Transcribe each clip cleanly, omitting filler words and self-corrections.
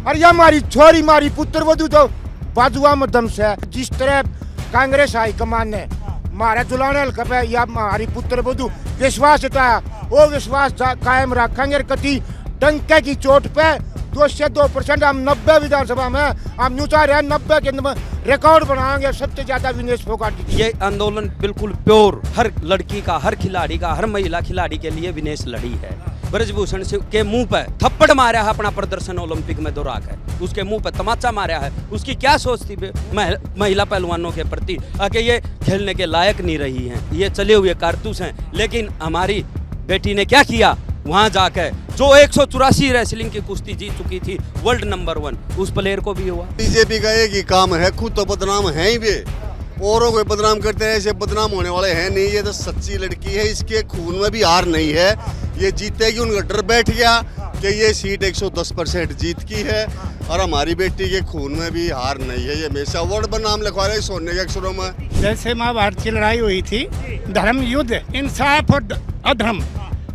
और ये हमारी छोरी मारी पुत्र वधु तो बाजुआ मध्यम से जिस तरह कांग्रेस हाईकमान ने मारे जुलाने हल्का पे या हमारी पुत्र वधु विश्वास था, वो विश्वास कायम रखेंगे। कति डंके की चोट पे 2 से 2% हम 90 विधानसभा में हम न्यू चाह रहे हैं 90 के रिकॉर्ड बनाएंगे सबसे ज्यादा विनेश फोगाट। ये आंदोलन बिल्कुल प्योर हर लड़की का, हर खिलाड़ी का, हर महिला खिलाड़ी के लिए विनेश लड़ी है। ब्रजभूषण के मुंह पे थप्पड़ मारा है अपना प्रदर्शन ओलंपिक में दोहरा है, उसके मुंह पे तमाचा मारा है। उसकी क्या सोच थी महिला पहलवानों के प्रति कि ये खेलने के लायक नहीं रही हैं, ये चले हुए कारतूस हैं। लेकिन हमारी बेटी ने क्या किया, वहां जाकर जो 184 रेसलिंग की कुश्ती जीत चुकी थी, वर्ल्ड नंबर 1, उस प्लेयर को भी हुआ। बीजेपी का एक ही काम है, खुद तो बदनाम है ही वे, औरों को बदनाम करते हैं। ऐसे बदनाम होने वाले हैं नहीं, ये तो सच्ची लड़की है, इसके खून में भी हार नहीं है। ये जीतेगी, उनका डर बैठ गया कि ये सीट 110% जीत की है, और हमारी बेटी के खून में भी हार नहीं है। ये हमेशा वर्ड पर नाम लिखवा रहे सोने के अक्षरों में। जैसे महाभारत की लड़ाई हुई थी, धर्म युद्ध, इंसाफ और अधर्म,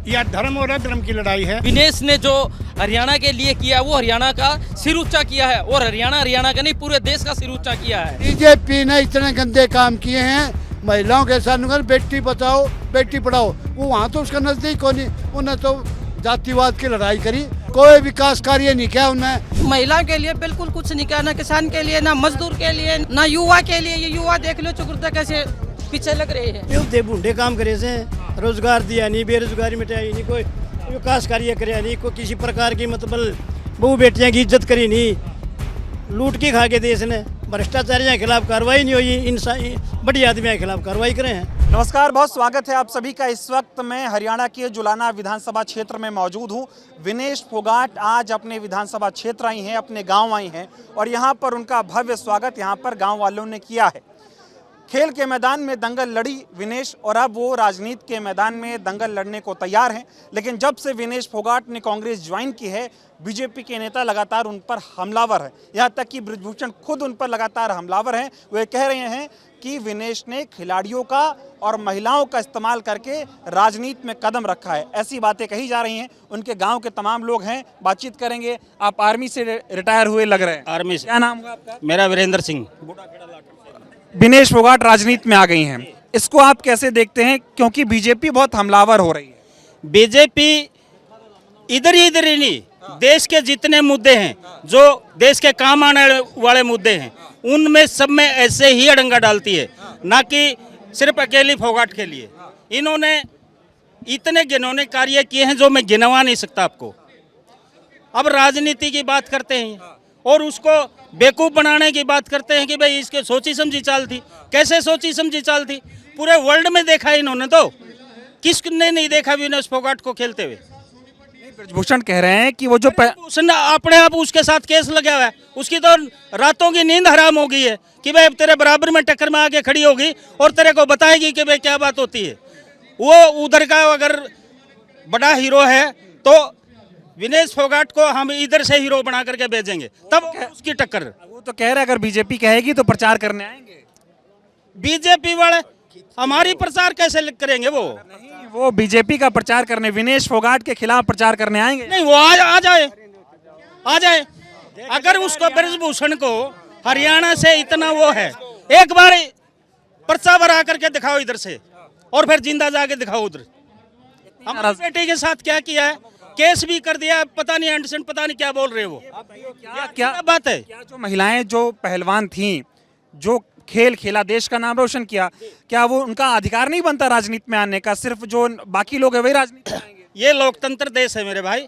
या धर्म और अधर्म की लड़ाई है। विनेश ने जो हरियाणा के लिए किया वो हरियाणा का सिर ऊंचा किया है, और हरियाणा का नहीं पूरे देश का सिर ऊंचा किया है। बीजेपी ने इतने गंदे काम किए हैं महिलाओं के साथ, बेटी बचाओ बेटी पढ़ाओ, वो वहाँ तो उसका नजदीक हो नहीं, उन्हें तो जातिवाद की लड़ाई करी, कोई विकास कार्य नहीं किया उन्हें। महिलाओं के लिए बिल्कुल कुछ नहीं किया, ना किसान के लिए, ना मजदूर के लिए, ना युवा के लिए। ये युवा देख लो चुकुरता कैसे पीछे लग रहे हैं। बूढ़े काम करे से रोजगार दिया नहीं, बेरोजगारी मिटाई नहीं, कोई विकास कार्य करे नहीं, कोई किसी प्रकार की मतलब बहू बेटियां की इज्जत करी नहीं, लूट के खा के देश ने। भ्रष्टाचारियों के खिलाफ कार्रवाई नहीं हुई, इंसान बड़ी आदमियों के खिलाफ कार्रवाई करें हैं। नमस्कार, बहुत स्वागत है आप सभी का। इस वक्त मैं हरियाणा के जुलाना विधानसभा क्षेत्र में मौजूद हूं। विनेश फोगाट आज अपने विधानसभा क्षेत्र आई हैं, अपने गांव आई हैं, और यहां पर उनका भव्य स्वागत यहां पर गांव वालों ने किया है। खेल के मैदान में दंगल लड़ी विनेश, और अब वो राजनीति के मैदान में दंगल लड़ने को तैयार हैं। लेकिन जब से विनेश फोगाट ने कांग्रेस ज्वाइन की है, बीजेपी के नेता लगातार उन पर हमलावर हैं। यहाँ तक कि ब्रजभूषण खुद उन पर लगातार हमलावर हैं। वे कह रहे हैं कि विनेश ने खिलाड़ियों का और महिलाओं का इस्तेमाल करके राजनीति में कदम रखा है, ऐसी बातें कही जा रही हैं। उनके गाँव के तमाम लोग हैं, बातचीत करेंगे। आप आर्मी से रिटायर हुए लग रहे हैं। आर्मी से। क्या नाम होगा आपका? मेरा वीरेंद्र सिंह। विनेश फोगाट राजनीति में आ गई हैं, इसको आप कैसे देखते हैं? क्योंकि बीजेपी बहुत हमलावर हो रही है। बीजेपी इधर ही नहीं, देश के जितने मुद्दे हैं, जो देश के काम आने वाले मुद्दे हैं, उनमें सब में ऐसे ही अड़ंगा डालती है, ना कि सिर्फ अकेली फोगाट के लिए। इन्होंने इतने घिनौने कार्य किए हैं जो मैं गिनवा नहीं सकता आपको। अब राजनीति की बात करते हैं और उसको बेवकूफ़ बनाने की बात करते हैं कि भाई इसके सोची समझी चाल थी। कैसे सोची समझी चाल थी? पूरे वर्ल्ड में देखा इन्होंने, तो किसने नहीं देखा विनेश फोगाट को खेलते हुए? ब्रजभूषण कह रहे हैं कि वो जो उसने अपने आप उसके साथ केस लगा हुआ है, उसकी तो रातों की नींद हराम हो गई है कि भाई तेरे बराबर में टक्कर में आके खड़ी होगी और तेरे को बताएगी कि भाई क्या बात होती है। वो उधर का अगर बड़ा हीरो है तो विनेश फोगाट को हम इधर से हीरो बना करके भेजेंगे, तब उसकी टक्कर। वो तो कह रहे अगर बीजेपी कहेगी तो प्रचार करने आएंगे। बीजेपी वाले हमारी प्रचार कैसे करेंगे? वो बीजेपी का प्रचार करने, विनेश फोगाट के खिलाफ प्रचार करने आएंगे। नहीं, वो आ जाए। अगर उसको ब्रजभूषण को हरियाणा से इतना वो है, एक बार पर्चा भरा करके दिखाओ इधर से, और फिर जिंदा जाके दिखाओ उधर। हमारी बेटी के साथ क्या किया है, केस भी कर दिया, पता नहीं एंडरसन, पता नहीं क्या बोल रहे वो। क्या बात है? क्या जो महिलाएं जो पहलवान थीं, जो खेल खेला, देश का नाम रोशन किया, क्या वो उनका अधिकार नहीं बनता राजनीति में आने का? सिर्फ जो बाकी लोग हैं वही राजनीति में आएंगे? ये लोकतंत्र देश है मेरे भाई,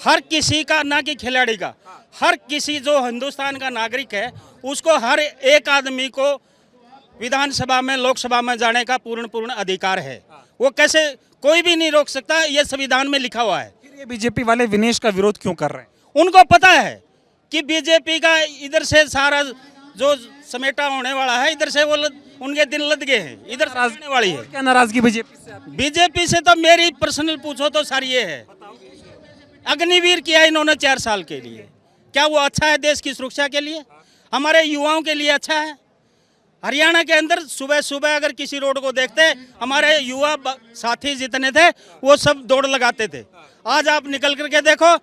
हर किसी का, ना कि खिलाड़ी का, हर किसी जो हिंदुस्तान का नागरिक है उसको, हर एक आदमी को विधानसभा में, लोकसभा में जाने का पूर्ण अधिकार है। वो कैसे कोई भी नहीं रोक सकता, ये संविधान में लिखा हुआ है। ये बीजेपी वाले विनेश का विरोध क्यों कर रहे हैं? उनको पता है कि बीजेपी का इधर से सारा जो समेटा होने वाला है, इधर से वो उनके दिन लद गए हैं, इधर राजने वाली है। क्या नाराजगी बीजेपी से? बीजेपी से तो मेरी पर्सनल पूछो तो सारी ये है, अग्निवीर किया इन्होंने 4 साल के लिए। क्या वो अच्छा है देश की सुरक्षा के लिए, हमारे युवाओं के लिए अच्छा है? हरियाणा के अंदर सुबह सुबह अगर किसी रोड को देखते, हमारे युवा साथी जितने थे वो सब दौड़ लगाते थे। आज आप निकल करके देखो,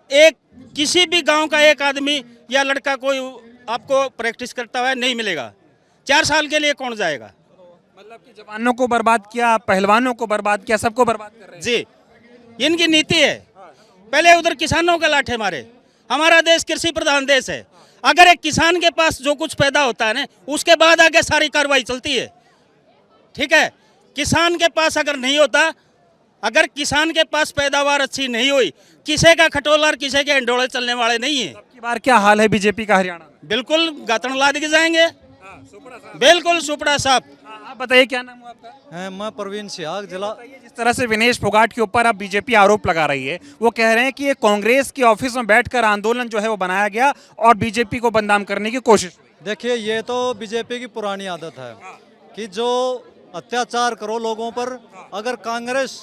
एक किसी भी गांव का एक आदमी या लड़का कोई आपको प्रैक्टिस करता हुआ नहीं मिलेगा। 4 साल के लिए कौन जाएगा? मतलब कि जवानों को बर्बाद किया, पहलवानों को बर्बाद किया, सबको बर्बाद कर रहे हैं। जी, इनकी नीति है। पहले उधर किसानों के लाठे मारे। हमारा देश कृषि प्रधान देश है। अगर एक किसान के पास जो कुछ पैदा होता है ना, उसके बाद आगे सारी कार्रवाई चलती है। ठीक है, किसान के पास अगर नहीं होता, अगर किसान के पास पैदावार अच्छी नहीं हुई, किसी का खटोला और किसी के अंडोले चलने वाले नहीं है। की बार क्या हाल है बीजेपी का हरियाणा? बिल्कुल गातन लाद के जाएंगे, बिल्कुल सुपड़ा साहब। आप बताइए क्या नाम है आपका? मैं प्रवीण सिहाग जिला। जिस तरह से विनेश फोगाट के ऊपर अब बीजेपी आरोप लगा रही है, वो कह रहे हैं कि ये कांग्रेस के ऑफिस में बैठकर आंदोलन जो है वो बनाया गया और बीजेपी को बदनाम करने की कोशिश। देखिए, ये तो बीजेपी की पुरानी आदत है कि जो अत्याचार करो लोगों पर, अगर कांग्रेस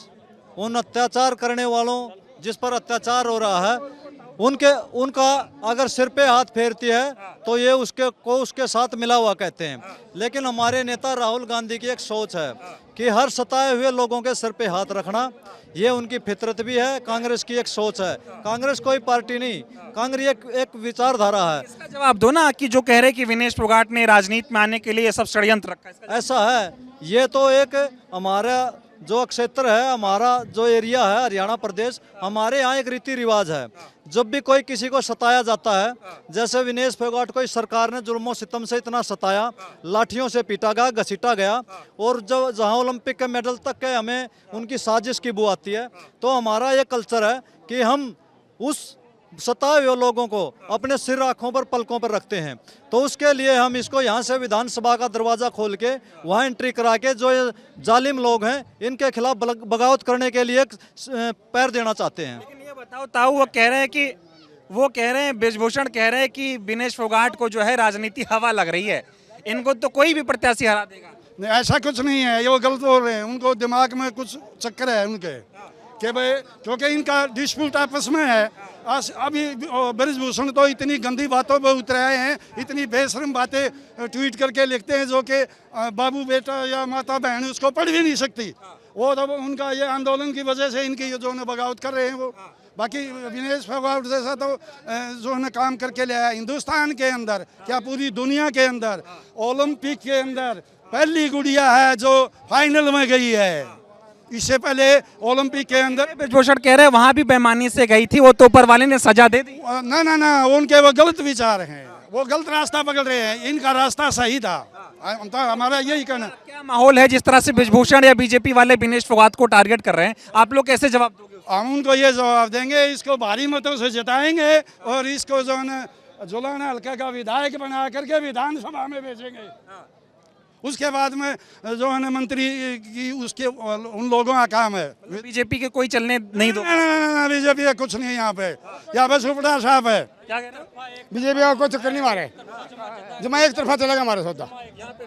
उन अत्याचार करने वालों जिस पर अत्याचार हो रहा है उनका अगर सिर पे हाथ फेरती है तो ये उसके साथ मिला हुआ कहते हैं। लेकिन हमारे नेता राहुल गांधी की एक सोच है कि हर सताए हुए लोगों के सिर पे हाथ रखना, ये उनकी फितरत भी है। कांग्रेस की एक सोच है। कांग्रेस कोई पार्टी नहीं, कांग्रेस एक विचारधारा है। इसका जवाब दो ना कि जो कह रहे हैं कि विनेश फोगाट ने राजनीति में आने के लिए ये सब षड्यंत्र रखा है। ऐसा है, ये तो एक हमारा जो क्षेत्र है, हमारा जो एरिया है हरियाणा प्रदेश, हमारे यहाँ एक रीति रिवाज है। जब भी कोई किसी को सताया जाता है, जैसे विनेश फोगाट को इस सरकार ने जुल्मों सितम से इतना सताया, लाठियों से पीटा गया, घसीटा गया, और जो जहाँ ओलंपिक के मेडल तक के हमें उनकी साजिश की बू आती है, तो हमारा ये कल्चर है कि हम उस सताए हुए लोगों को अपने सिर आंखों पर पलकों पर रखते हैं। तो उसके लिए हम इसको यहाँ से विधानसभा का दरवाज़ा खोल के वहाँ एंट्री करा के जो ये जालिम लोग हैं इनके खिलाफ बगावत करने के लिए पैर देना चाहते हैं। लेकिन ये बताओ ताऊ, वो कह रहे हैं ब्रिजभूषण कह रहे हैं कि विनेश फोगाट को जो है राजनीति हवा लग रही है, इनको तो कोई भी प्रत्याशी हरा देगा। नहीं, ऐसा कुछ नहीं है, ये वो गलत बोल रहे हैं। उनको दिमाग में कुछ चक्कर है उनके कि भाई, क्योंकि इनका डिस्प्यूट आपस में है। अभी ब्रिजभूषण तो इतनी गंदी बातों पर उतर आए हैं, इतनी बेशर्म बातें ट्वीट करके लिखते हैं जो कि बाबू बेटा या माता बहन उसको पढ़ भी नहीं सकती। वो तो उनका ये आंदोलन की वजह से इनकी जो है बगावत कर रहे हैं वो। बाकी विनेश फोगाट जैसा तो जो है काम करके ले आया हिंदुस्तान के अंदर, क्या पूरी दुनिया के अंदर, ओलंपिक के अंदर पहली गुड़िया है जो फाइनल में गई है। इससे पहले ओलंपिक के अंदर ब्रिजभूषण कह रहे हैं वहां भी बेईमानी से गई थी, वो तो ऊपर वाले ने सजा दे दी। ना, उनके वो गलत विचार हैं, वो गलत रास्ता पकड़ रहे हैं। इनका रास्ता सही था, तो हमारा यही कहना। क्या माहौल है जिस तरह से ब्रिजभूषण या बीजेपी वाले विनेश फोगाट को टारगेट कर रहे हैं, आप लोग कैसे जवाब दोगे? हम उनको ये जवाब देंगे, इसको भारी मतों से जिताएंगे और इसको जो है जुलाना हल्का का विधायक बना करके विधानसभा में भेजेंगे। उसके बाद में जो है मंत्री की उसके उन लोगों का काम है। बीजेपी के कोई चलने नहीं दो। ना, बीजेपी का कुछ नहीं यहाँ पे सुपड़ा साहब है। क्या कह रहे हो? बीजेपी का कोई चक्कर नहीं मारे, जमा एक तरफा चलेगा हमारा सौदा। यहाँ पे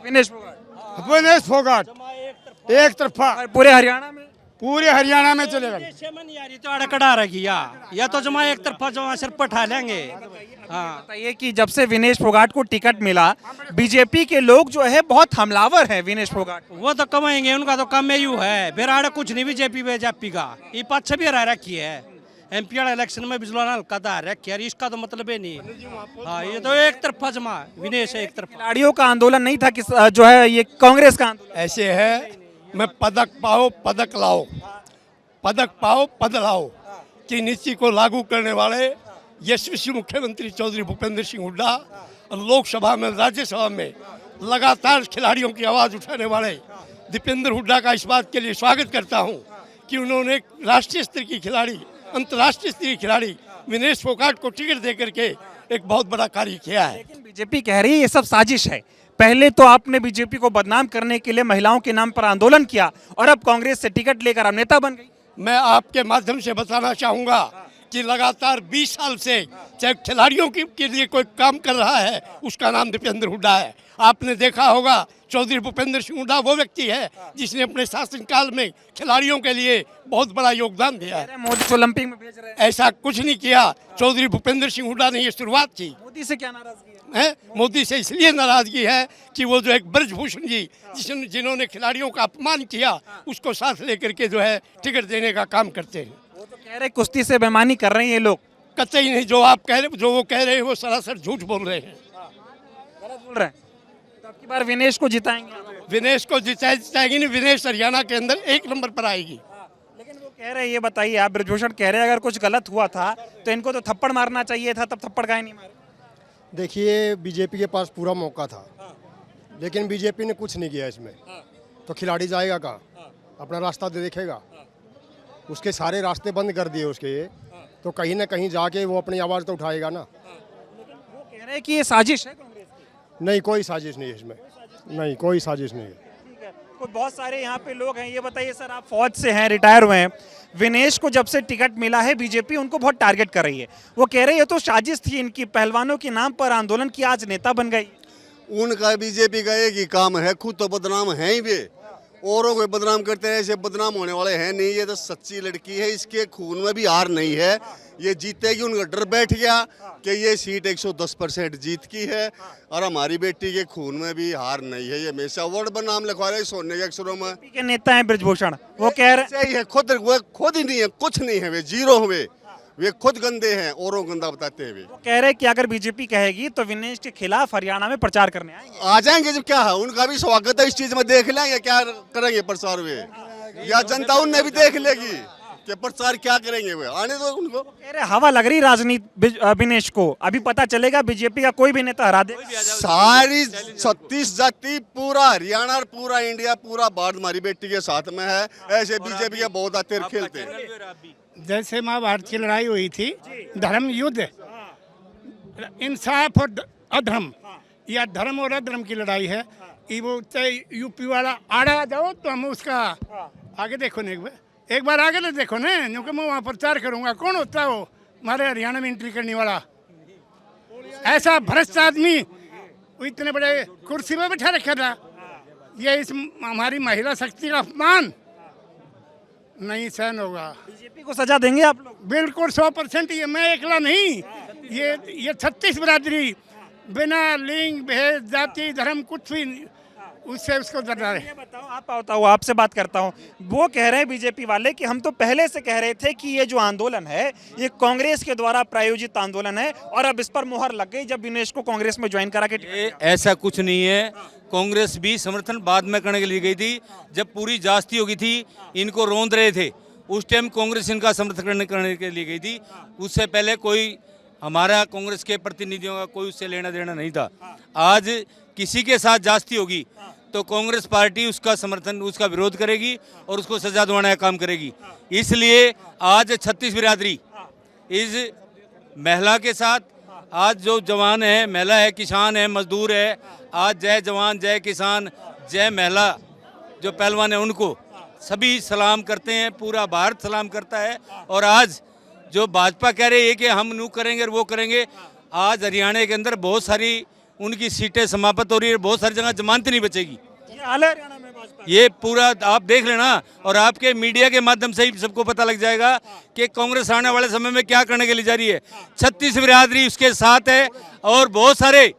विनेश फोगाट एक तरफा पूरे हरियाणा में, पूरे हरियाणा में चलेगा। तो अड़कड़ा रखी या तो जमा एक तरफा जमा सिर पर उठा लेंगे। हाँ, बताइए कि जब से विनेश फोगाट को टिकट मिला, बीजेपी के लोग जो है बहुत हमलावर हैं विनेश फोगाट। वो तो कमाएंगे, उनका तो कम ही है। बिराड़ कुछ नहीं बीजेपी का ये पक्ष भी हरा रखी है। एमपी इलेक्शन में बिजलाना हल्का था रखी है, इसका तो मतलब ही नहीं। हाँ, ये तो एक तरफा जमा विनेश एक तरफा। खिलाड़ियों का आंदोलन नहीं था, किस जो है ये कांग्रेस का आंदोलन। ऐसे है, मैं पदक पाओ पदक लाओ, पदक पाओ पद लाओ की नीति को लागू करने वाले यशस्वी मुख्यमंत्री चौधरी भूपेंद्र सिंह हुड्डा और लोकसभा में राज्यसभा में लगातार खिलाड़ियों की आवाज़ उठाने वाले दीपेंद्र हुड्डा का इस बात के लिए स्वागत करता हूं कि उन्होंने राष्ट्रीय स्तर की खिलाड़ी, अंतर्राष्ट्रीय स्तर की खिलाड़ी विनेश फोगाट को टिकट दे करके एक बहुत बड़ा कार्य किया है। लेकिन बीजेपी कह रही है ये सब साजिश है। पहले तो आपने बीजेपी को बदनाम करने के लिए महिलाओं के नाम पर आंदोलन किया और अब कांग्रेस से टिकट लेकर आप नेता बन गई। मैं आपके माध्यम से बताना चाहूँगा कि लगातार 20 साल से चाहे खिलाड़ियों के लिए कोई काम कर रहा है, उसका नाम दीपेंद्र हुड्डा है। आपने देखा होगा चौधरी भूपेंद्र सिंह हुड्डा वो व्यक्ति है जिसने अपने शासनकाल में खिलाड़ियों के लिए बहुत बड़ा योगदान दिया है। मोदी ओलंपिक में भेज रहे हैं, ऐसा कुछ नहीं किया। चौधरी भूपेंद्र सिंह हुड्डा ने ये शुरुआत की। मोदी से क्या नाराजगी है? मोदी से इसलिए नाराजगी है कि वो जो एक ब्रिजभूषण जी जिन्होंने खिलाड़ियों का अपमान किया, उसको साथ लेकर के जो है टिकट देने का काम करते हैं। वो तो कह रहे कुश्ती से बेईमानी कर रहे हैं ये लोग। कतई नहीं। जो आप कह रहे, जो वो कह रहे हैं वो सरासर झूठ बोल रहे हैं। गलत बोल रहे हैं। तो अब की बार विनेश को जिताएंगे आप? विनेश को जिताएगी नहीं, विनेश हरियाणा के अंदर 1 नंबर पर आएगी। लेकिन वो कह रहे हैं, ये बताइए आप, बृजभूषण कह रहे हैं अगर कुछ गलत हुआ था तो इनको तो थप्पड़ मारना चाहिए था, तब थप्पड़ काहे नहीं मारे? देखिए, बीजेपी के पास पूरा मौका था, लेकिन बीजेपी ने कुछ नहीं किया इसमें। तो खिलाड़ी जाएगा कहाँ? अपना रास्ता देखेगा? उसके सारे रास्ते बंद कर दिए उसके, तो कहीं ना कहीं जाके वो अपनी आवाज़ तो उठाएगा ना। वो कह रहे हैं कि ये साजिश है कांग्रेस की। नहीं, कोई साजिश नहीं है इसमें, नहीं कोई साजिश नहीं है। ठीक है, कोई बहुत सारे यहाँ पे लोग हैं। ये बताइए सर, आप फौज से हैं, रिटायर हुए हैं, विनेश को जब से टिकट मिला है बीजेपी उनको बहुत टारगेट कर रही है। वो कह रहे हैं ये तो साजिश थी इनकी, पहलवानों के नाम पर आंदोलन की, आज नेता बन गई। उनका बीजेपी का एक ही काम है, खुद तो बदनाम है ही वे, औरों को बदनाम करते हैं। ऐसे बदनाम होने वाले हैं नहीं, ये तो सच्ची लड़की है, इसके खून में भी हार नहीं है। ये जीतेगी, उनका डर बैठ गया कि ये सीट 110% जीत की है, और हमारी बेटी के खून में भी हार नहीं है। ये हमेशा वर्ड पर नाम लिखवा रहे हैं सोने के अक्षरों में। के नेता हैं बृजभूषण, वो कह रहे हैं खुद ही नहीं है, कुछ नहीं है, वे जीरो हुए, वे खुद गंदे हैं, औरों गंदा बताते हैं। वे कह रहे हैं कि अगर बीजेपी कहेगी तो विनेश के खिलाफ हरियाणा में प्रचार करने आएंगे। आ जाएंगे जब, क्या है उनका भी स्वागत है इस चीज में, देख लेंगे क्या करेंगे प्रचार वे, या जनता उनने भी देख लेगी कि प्रचार क्या करेंगे वे, आने दो उनको। कह रहे हवा लग रही राजनीति विनेश को, अभी पता चलेगा बीजेपी का कोई भी नेता हरा दे। सारी 36 जाति, पूरा हरियाणा और पूरा इंडिया, पूरा भारत हमारी बेटी के साथ में है। ऐसे बीजेपी के बहुत आते खेलते हैं। जैसे महाभारत की लड़ाई हुई थी, धर्म युद्ध, इंसाफ और अधर्म, या धर्म और अधर्म की लड़ाई है। ये वो चाहे यूपी वाला आड़ा जाओ तो हम उसका आगे देखो ना, एक बार आगे तो देखो ना, क्योंकि मैं वहाँ प्रचार करूँगा। कौन होता है वो हमारे हरियाणा में एंट्री करने वाला? ऐसा भ्रष्ट आदमी वो इतने बड़े कुर्सी में बैठा रखा था। ये इस हमारी महिला शक्ति का अपमान नहीं सहन होगा। बीजेपी को सजा देंगे आप लोग? बिल्कुल 100%। ये मैं अकेला नहीं, ये 36 बिरादरी, बिना लिंग भेद जाति धर्म कुछ भी उससे उसको डरा है। बताओ, आप बताओ, आपसे बात करता हूँ। वो कह रहे हैं बीजेपी वाले कि हम तो पहले से कह रहे थे कि ये जो आंदोलन है ये कांग्रेस के द्वारा प्रायोजित आंदोलन है, और अब इस पर मुहर लग गई जब विनेश को कांग्रेस में ज्वाइन करा के। ऐसा कुछ नहीं है, कांग्रेस भी समर्थन बाद में करने के लिए गई थी। जब पूरी जास्ती हो गई थी, इनको रोंद रहे थे, उस टाइम कांग्रेस इनका समर्थन करने के लिए गई थी। उससे पहले कोई हमारा कांग्रेस के प्रतिनिधियों का कोई उससे लेना देना नहीं था। आज किसी के साथ जास्ती होगी तो कांग्रेस पार्टी उसका समर्थन, उसका विरोध करेगी और उसको सजा दिलाने का काम करेगी। इसलिए आज 36 बिरादरी इस महिला के साथ, आज जो जवान है, महिला है, किसान है, मजदूर है, आज जय जवान जय किसान जय महिला जो पहलवान है उनको सभी सलाम करते हैं, पूरा भारत सलाम करता है। और आज जो भाजपा कह रही है कि हम नू करेंगे और वो करेंगे, आज हरियाणा के अंदर बहुत सारी उनकी सीटें समाप्त हो रही है, बहुत सारी जगह जमानत नहीं बचेगी। ये पूरा आप देख लेना, और आपके मीडिया के माध्यम से ही सबको पता लग जाएगा कि कांग्रेस आने वाले समय में क्या करने के लिए जा रही है। 36 बिरादरी उसके साथ है, और बहुत सारे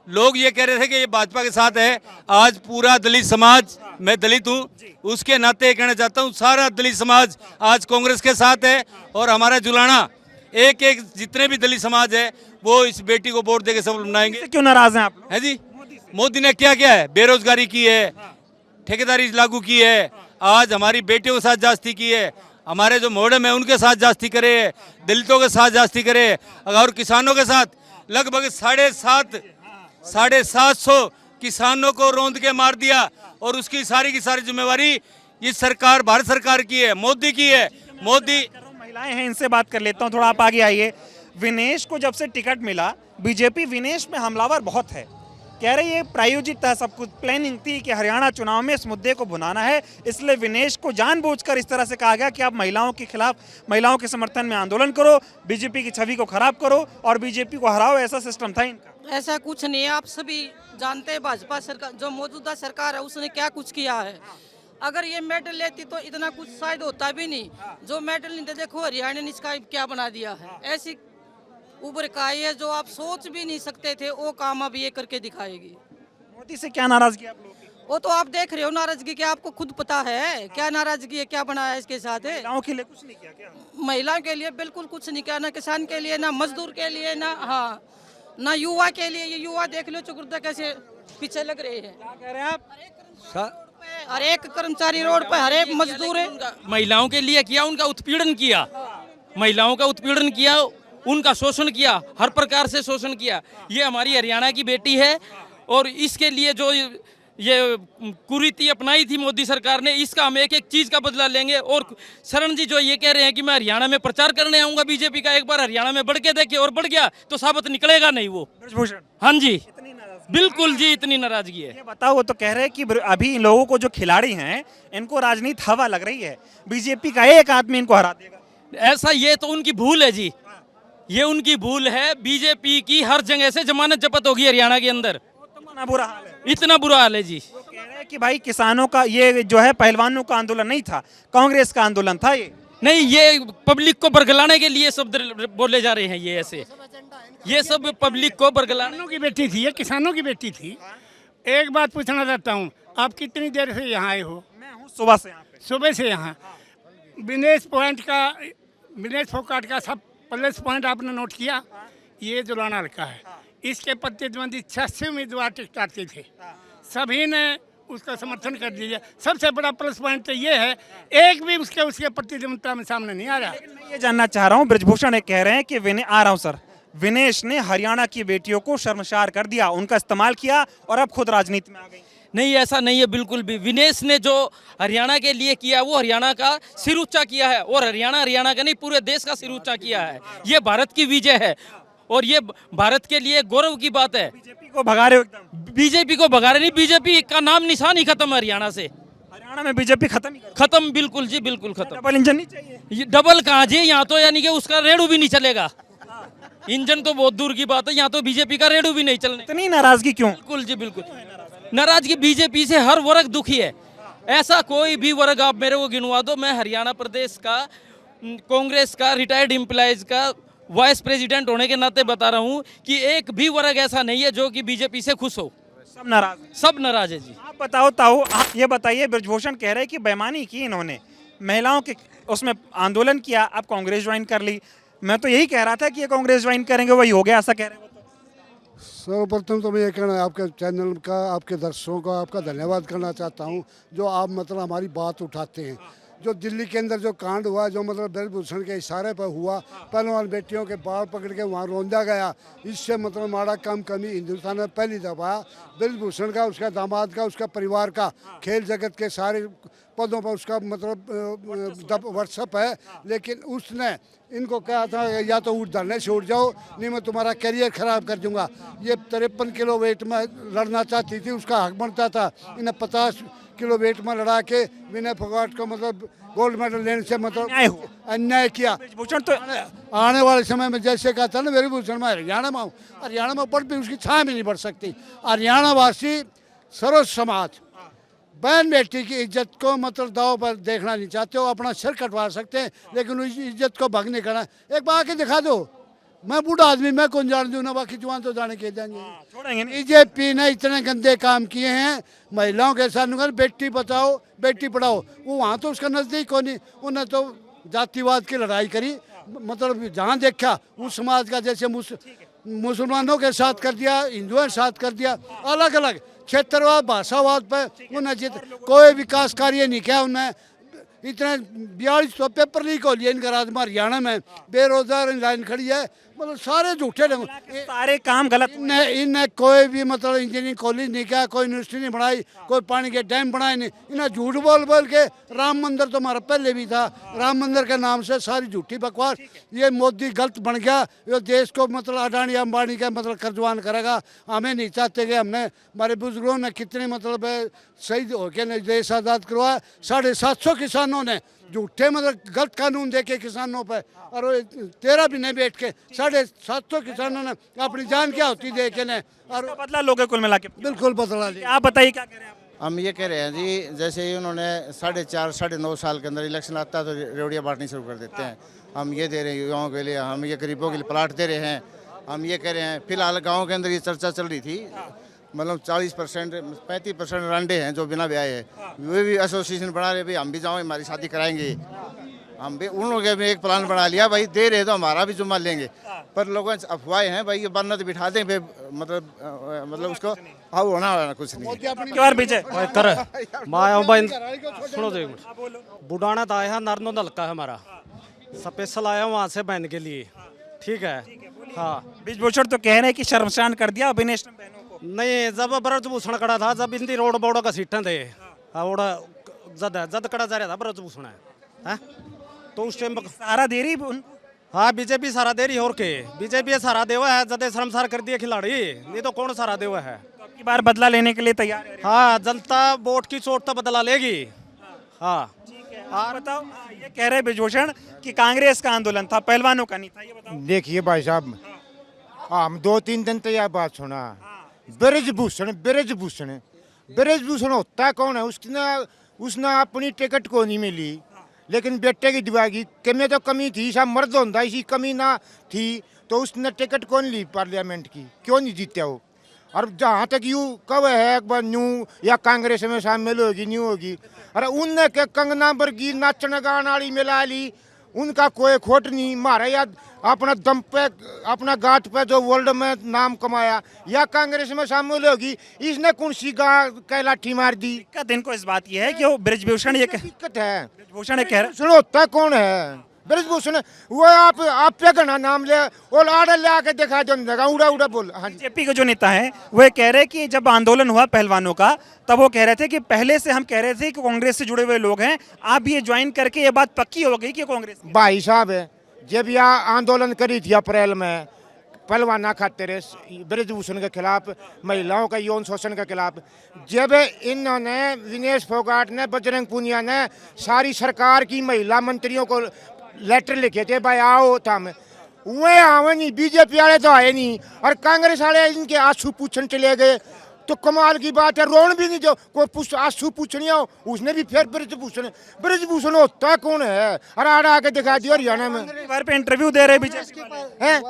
लोग ये कह रहे थे कि ये भाजपा के साथ है। आज पूरा दलित समाज, मैं दलित हूँ, उसके नाते कहना चाहता हूँ, सारा दलित समाज आज कांग्रेस के साथ है। और हमारा जुलाना एक एक जितने भी दलित समाज है वो इस बेटी को वोट देके सफल बनाएंगे। क्यों नाराज हैं आप लोग? है जी, मोदी ने क्या किया है? बेरोजगारी की है, ठेकेदारी लागू की है, आज हमारी बेटियों के साथ जास्ती की है, हमारे जो मोहल्ले है उनके साथ जास्ती करे, दलितों के साथ जास्ती करे, और किसानों के साथ लगभग 750 किसानों को रौंद के मार दिया। और उसकी सारी की सारी जिम्मेवारी ये सरकार, भारत सरकार की है, मोदी की है। मोदी, महिलाएं हैं, इनसे बात कर लेता हूं, थोड़ा आप आगे आइए। विनेश को जब से टिकट मिला, बीजेपी विनेश में हमलावर बहुत है, कह रही है प्रायोजित था, सब कुछ प्लानिंग थी कि हरियाणा चुनाव में इस मुद्दे को भुनाना है, इसलिए विनेश को जानबूझकर इस तरह से कहा गया कि आप महिलाओं के खिलाफ, महिलाओं के समर्थन में आंदोलन करो, बीजेपी की छवि को खराब करो और बीजेपी को हराओ। ऐसा सिस्टम था इनका। ऐसा कुछ नहीं है, आप सभी जानते हैं भाजपा सरकार, जो मौजूदा सरकार है उसने क्या कुछ किया है। अगर ये मेडल लेती तो इतना कुछ शायद होता भी नहीं। जो मेडल नहीं थे, देखो हरियाणा ने इसका क्या बना दिया है, ऐसी उभर का है जो आप सोच भी नहीं सकते थे, वो काम अब ये करके दिखाएगी। मोदी से क्या नाराजगी आप लोगों की? वो तो आप देख रहे हो नाराजगी, क्या आपको खुद पता है क्या नाराजगी है, क्या बना है इसके साथ? महिलाओं के लिए कुछ नहीं किया क्या? महिलाओं के लिए बिल्कुल कुछ नहीं किया, ना किसान के लिए, ना मजदूर के लिए, ना हाँ ना युवा के लिए। ये युवा देख लो चुकुर्दा कैसे पीछे लग रहे हैं। क्या कह रहे हैं आप? हर एक कर्मचारी रोड पे, हर एक मजदूर है। महिलाओं के लिए किया, उनका उत्पीड़न किया, महिलाओं का उत्पीड़न किया, उनका शोषण किया, हर प्रकार से शोषण किया। ये हमारी हरियाणा की बेटी है और इसके लिए जो ये कुरीति अपनाई थी मोदी सरकार ने, इसका हम एक एक चीज का बदला लेंगे। और शरण जी जो ये कह रहे हैं कि मैं हरियाणा में प्रचार करने आऊंगा बीजेपी का, एक बार हरियाणा में बढ़ के देखे और बढ़ गया तो साबित निकलेगा नहीं वो। ब्रजभूषण, हाँ जी, बिल्कुल जी, इतनी नाराजगी है। ये बताओ, वो तो कह रहे हैं कि अभी इन लोगों को जो खिलाड़ी हैं इनको राजनीति हवा लग रही है, बीजेपी का एक आदमी इनको हरा देगा। ऐसा ये तो उनकी भूल है जी, ये उनकी भूल है। बीजेपी की हर जगह से जमानत जब्त होगी हरियाणा के अंदर, इतना बुरा हाल है। इतना बुरा हाल है जी। वो कह रहे हैं कि भाई किसानों का ये जो है पहलवानों का आंदोलन नहीं था, कांग्रेस का आंदोलन था ये। नहीं, ये पब्लिक को बरगलाने के लिए शब्द बोले जा रहे हैं, ये ऐसे ये सब पब्लिक को बरगलाने। किसानों की बेटी थी, ये किसानों की बेटी थी। एक बात पूछना चाहता हूँ, आप कितनी देर से यहाँ आए हो? मैं हूँ सुबह से यहाँ पे। सुबह से यहाँ। विनेश फोगाट का सब प्लस पॉइंट आपने नोट किया? ये जुलाना हल्का है, इसके प्रतिद्वंदी 86 उम्मीदवार टिकट आते थे, सभी ने उसका समर्थन कर दिया। सबसे बड़ा प्लस पॉइंट तो ये है, एक भी उसके प्रतिद्वंदिता में सामने नहीं आ रहा। मैं ये जानना चाह रहा हूँ, ब्रजभूषण ये कह रहे हैं कि आ रहा हूँ सर, विनेश ने हरियाणा की बेटियों को शर्मसार कर दिया, उनका इस्तेमाल किया और अब खुद राजनीति में आ गई। नहीं, ऐसा नहीं है बिल्कुल भी। विनेश ने जो हरियाणा के लिए किया वो हरियाणा का सिर ऊंचा किया है, और हरियाणा का नहीं पूरे देश का सिर ऊंचा किया है। ये भारत की विजय है और ये भारत के लिए गौरव की बात है। बीजेपी को भगा रहे हो एकदम। बीजेपी को भगा रहे नहीं, बीजेपी का नाम निशान ही खत्म है हरियाणा से। हरियाणा में बीजेपी खत्म ही कर दो। खत्म, बिल्कुल जी, बिल्कुल खत्म। डबल इंजन नहीं चाहिए। ये डबल कहाँ जी, यहाँ तो यानी कि उसका रेडू भी नहीं चलेगा। इंजन तो बहुत दूर की बात है, यहाँ तो बीजेपी का रेडू भी नहीं चलने। इतनी नाराजगी क्यों? बिल्कुल जी, बिल्कुल नाराजगी बीजेपी से हर वर्ग दुखी है। ऐसा कोई भी वर्ग आप मेरे को गिनवा दो। मैं हरियाणा प्रदेश का कांग्रेस का रिटायर्ड एम्प्लॉयज का वाइस प्रेसिडेंट होने के नाते बता रहा हूँ कि एक भी वर्ग ऐसा नहीं है जो कि बीजेपी से खुश हो। सब नाराज हैं। सब नाराज है जी। आप बताओ ताऊ, आप ये बताइए, ब्रजभूषण कह रहे हैं कि बेईमानी की इन्होंने, महिलाओं के उसमें आंदोलन किया, अब कांग्रेस ज्वाइन कर ली। मैं तो यही कह रहा था कि ये कांग्रेस ज्वाइन करेंगे, वही हो गया, ऐसा कह रहे हैं। सर्वप्रथम तो मैं ये कहना आपके चैनल का, आपके दर्शकों का आपका धन्यवाद करना चाहता हूँ, जो आप मतलब हमारी बात उठाते हैं। जो दिल्ली के अंदर जो कांड हुआ, जो मतलब ब्रजभूषण के इशारे पर हुआ, पहलवान बेटियों के बाल पकड़ के वहाँ रौंदा गया, इससे मतलब माड़ा काम कमी हिंदुस्तान में पहली दफ़ा ब्रजभूषण का, उसका दामाद का, उसका परिवार का, खेल जगत के सारे पदों पर उसका मतलब व्हाट्सअप है। लेकिन उसने इनको कहा था या तो उठ धरने से उठ जाओ, नहीं मैं तुम्हारा करियर ख़राब कर दूंगा। ये 53 किलो वेट में लड़ना चाहती थी, उसका हक बनता था। इन्हें 50 किलो वेट में लड़ा के विनय फोगाट को मतलब गोल्ड मेडल लेने से मतलब अन्याय किया। ब्रजभूषण तो आने वाले समय में जैसे कहा था ना ब्रजभूषण, मैं हरियाणा में हूँ, हरियाणा में बढ़ भी उसकी छाया भी नहीं बढ़ सकती। हरियाणा वासी सरोज समाज बहन बेटी की इज्जत को मतलब दाव पर देखना नहीं चाहते हो, अपना सिर कटवा सकते हैं लेकिन उस इज्जत को भग नहीं करना। एक बार आके दिखा दो, मैं बूढ़ा आदमी, मैं कौन जान दूँ ना, बाकी जवान तो जाने के जाएंगे। छोड़ेंगे नहीं। बीजेपी ने इतने गंदे काम किए हैं, महिलाओं के साथ बेटी बचाओ बेटी पढ़ाओ, वो वहाँ तो उसका नज़दीक हो नहीं, उन्हें तो जातिवाद की लड़ाई करी। मतलब जहाँ देखा उस समाज का, जैसे मुसलमानों के साथ कर दिया, हिंदुओं के साथ कर दिया, अलग अलग क्षेत्रवाद भाषावाद पर उन्हें कोई विकास कार्य नहीं किया। उन्हें इतने 4200 पेपर लीक हो लिए इनका राज में, हरियाणा में बेरोजगार लाइन खड़ी है, मतलब सारे झूठे ढंग, सारे काम गलत। इन्हें कोई भी मतलब इंजीनियरिंग कॉलेज नहीं किया, कोई यूनिवर्सिटी नहीं बनाई, कोई पानी के डैम बनाए नहीं। इन्हें झूठ बोल बोल के, राम मंदिर तो हमारा पहले भी था, राम मंदिर के नाम से सारी झूठी बकवास। ये मोदी गलत बन गया, ये देश को मतलब अडानी अंबानी का मतलब कर्जवान करेगा। हमें नहीं चाहते कि हमने, हमारे बुजुर्गों ने कितने मतलब शहीद होकर देश आज़ाद करवाया। 750 किसानों ने झूठे मतलब गलत कानून देके किसानों पर, और 13 भी नहीं बैठ के 750 किसानों ने अपनी जान क्या होती दे के ने, और बदला लोगे कुल मिला के। बिल्कुल बदला लिया। आप बताइए क्या कह रहे हैं आप? हम ये कह रहे हैं जी, जैसे ही उन्होंने 4.5 9 साल के अंदर इलेक्शन आता है तो रेवड़ियाँ बांटनी शुरू कर देते हैं। हम ये दे रहे हैं युवाओं के लिए, हम ये गरीबों के लिए प्लाट दे रहे हैं, हम ये कह रहे हैं। फिलहाल गाँव के अंदर ये चर्चा चल रही थी मतलब 40% 35% रंडे हैं जो बिना ब्याह है, वे भी एसोसिएशन बना रहे, भाई हम भी जाओ हमारी शादी कराएंगे। हम भी उन लोगों ने भी एक प्लान बना लिया, भाई दे रहे तो हमारा भी जुम्मा लेंगे, पर लोगों से अफवाहें हैं भाई, ये बन्नत बिठा दें भाई, मतलब उसको अब होना कुछ नहीं। बार विजय कर सुनो तो एक मिनट, बुढ़ाना तो आया है, नारनौंद हल्का है हमारा, स्पेशल आया वहाँ से बहन के लिए, ठीक है। हाँ, ब्रिजभूषण तो कह रहे हैं कि शर्मशान कर दिया अभिनेश ने बहनों को। नहीं जब ब्रजभूषण कड़ा था, जब इंदी रोड बोर्डो का सीटें थे, और जद कड़ा जा रहा था ब्रजभूषण है, तो उस टाइम सारा दे रही हाँ बीजेपी सारा दे रही, और के बीजेपी सारा देवा है, जदे शर्मसार कर दिए खिलाड़ी, नहीं तो कौन सारा देवा है। तो अब की बार बदला लेने के लिए तैयार है। हाँ जनता वोट की चोट तो बदला लेगी। हाँ आप बताओ, ये कह रहे ब्रिजभूषण कि कांग्रेस का आंदोलन था, पहलवानों का नहीं था, ये बताओ। देखिए भाई साहब, हम 2-3 दिन तो यह बात सुना, ब्रिजभूषण ब्रिजभूषण ब्रिजभूषण होता कौन है? उसने अपनी टिकट को नहीं मिली, लेकिन बेटे की दिवागी के में तो कमी थी, सब मर्द होता, इसी कमी ना थी तो उसने टिकट कौन ली पार्लियामेंट की, क्यों नहीं जीते हो? और जहाँ तक यूँ कब है एक बार न्यू या कांग्रेस में शामिल होगी न्यू होगी, अरे उनने के कंगना बरगी नाचने गाने वाली मिला ली, उनका कोई खोट नहीं। मारा याद अपना दम पे अपना गांठ पे जो वर्ल्ड में नाम कमाया, या कांग्रेस में शामिल होगी, इसने कौन सी गाय लाठी मार दी? दिक्कत इनको इस बात की है कि वो ब्रिजभूषण ये दिक्कत है, ब्रिजभूषण ये कह रहे ब्रिजभूषण होता कौन है? ब्रिजभूषण वो आप पे घना नाम ले और आर्डर ले आके दिखा दो, उड़ा उड़ा बोल। हाँ जी, बीजेपी के जो नेता हैं वो ये कह रहे हैं कि जब आंदोलन हुआ पहलवानों का, तब वो कह रहे थे कि पहले से हम कह रहे थे कि कांग्रेस से जुड़े हुए लोग हैं, आप ये ज्वाइन करके ये बात पक्की हो गई कि कांग्रेस। भाई साहब जब यह आंदोलन करी थी अप्रैल में पहलवाना खातिर ब्रिजभूषण के खिलाफ, महिलाओं का यौन शोषण के खिलाफ, जब इन्होंने विनेश फोगाट ने बजरंग पूनिया ने सारी सरकार की महिला मंत्रियों को लेटर लिखे थे, भाई आओ था वे आवे नहीं, बीजेपी वाले तो आए नहीं, और कांग्रेस वाले इनके आंसू पूछने चले गए, तो कमाल की बात है, रोन भी नहीं जो कोई आंसू पूछनी हो, उसने भी फिर ब्रिजभूषण होता है कौन है? और आके दिखा दिया हरियाणा में बार पे इंटरव्यू दे रहे बीजेपी हैं,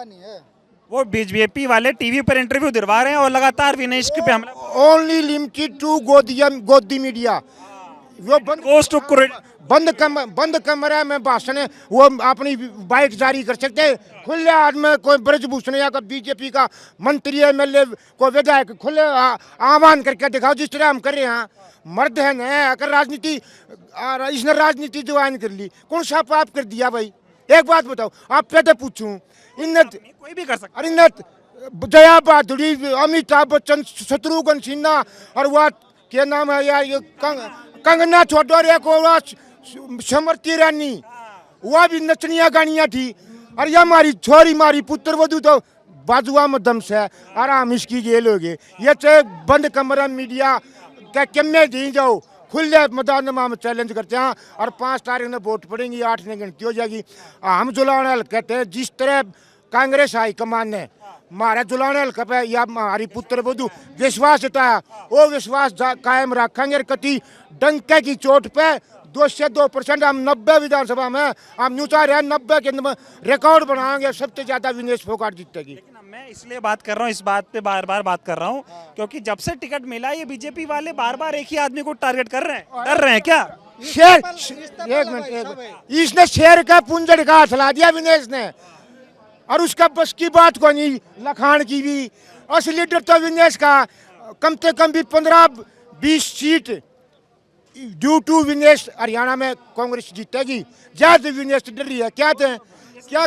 वो बीजेपी वाले टीवी पर इंटरव्यू दिलवा रहे हैं और लगातार विनेश पे हमला। ओनली लिमिटेड टू गोदी मीडिया, वो बंद कमरे में भाषण वो अपनी बाइट जारी कर सकते हैं, खुले आदमी कोई ब्रिजभूषण या बीजेपी का मंत्री एमएलए को विधायक खुले आह्वान करके दिखाओ, जिस तरह हम कर रहे हैं। मर्द है न, अगर राजनीति इसने राजनीति ज्वाइन कर ली, कौन सा पाप कर दिया भाई? एक बात बताओ, आप पे तो पूछूं, कोई भी कर सकता, अरे जया बहादुरी, अमिताभ बच्चन, शत्रुघ्न सिन्हा, और वह क्या नाम है यार, ये कंगना छोटो को समृति ईरानी, वह भी नचनिया गानियाँ थी। और यह हमारी छोरी मारी पुत्र वधु तो बाजुआ में दम से आराम इसकी जेल हो गए। ये चाहे बंद कमरा मीडिया क्या में दी जाओ, खुले मैदान में चैलेंज करते हैं, और 5 तारीख में वोट पड़ेंगी, 8 में गिनती हो जाएगी। हम जुलाने हल्के थे, जिस तरह कांग्रेस हाईकमान ने हमारे जुलाने हल्के पे या हमारी पुत्र वधु विश्वास जताया, वो विश्वास कायम रखेंगे। कति डंके की चोट पे 2 से 2% हम 90 विधानसभा में हम न्यू चाह रहे हैं, 90 के रिकॉर्ड बनाएंगे, सबसे ज्यादा विनेश फोगाट जीतेगी। मैं इसलिए बात कर रहा हूँ, इस बात पे बार बार बात कर रहा हूँ, क्योंकि जब से टिकट मिला ये बीजेपी वाले बार बार एक ही आदमी को टारगेट कर रहे हैं। डर रहे हैं क्या? शेर एक मिनट, इसने शेर का पुंजड़ का हाथ ला दिया विनेश ने, और उसका बस की बात को नहीं, लखान की भी। असली लीडर तो विनेश का, कम से कम भी 15-20 seat due to Vinesh Haryana में कांग्रेस जीतेगी। ज्यादा विनेश डर रही है, क्या थे क्या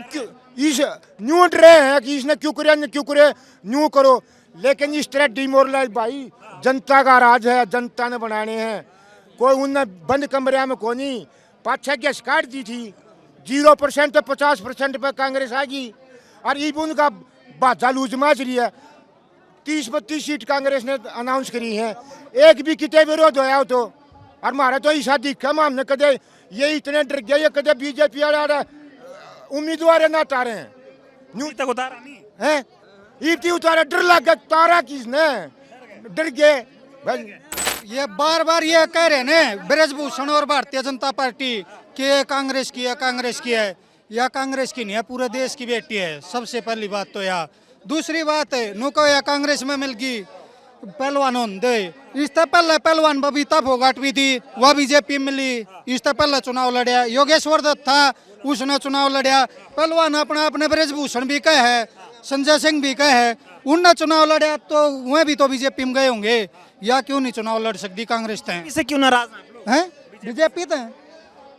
इस न्यू डर रहे हैं कि इसने क्यों करे न्यू करो, लेकिन इस तरह डिमोरलाइज भाई जनता का राज है, जनता ने बनाने हैं। कोई उनने बंद कमरे में को नहीं, 5-6 की शिकायत दी थी, 0% तो 50% पे कांग्रेस आएगी, और ये उनका बाजा लूज माच रही है। 30-32 सीट कांग्रेस ने अनाउंस करी है, एक भी कितने विरोध होया हो तो, और हमारा तो ऐसा दिखा हमने कदे ये इतने डर गया, ये कदे बीजेपी वाले उम्मीदवार ना तारे हैं, न्यू तक उतारा नहीं हैं, इतनी उतारा, डर लग गया, तारा किसने, डर गए भाई। ये बार बार ये कह रहे हैं ब्रिजभूषण और भारतीय जनता पार्टी कि ये कांग्रेस की है, कांग्रेस की है, या कांग्रेस की नहीं है, पूरे देश की बेटी है। सबसे पहली बात तो यह, दूसरी बात है नुको या कांग्रेस में मिल गई पहलवान होंगे। इससे पहले पहलवान बबीता फोगाट भी थी, वह बीजेपी मिली। इससे पहले चुनाव लड़या योगेश्वर दत्त था, उसने चुनाव लड़या। पहलवान अपना अपने ब्रजभूषण भी कहे है, संजय सिंह भी कहे है, उनने चुनाव लड़या तो वह भी तो बीजेपी में गए होंगे। या क्यों नहीं चुनाव लड़ सकती कांग्रेस? इसे क्यों नाराज हैं? बीजेपी तो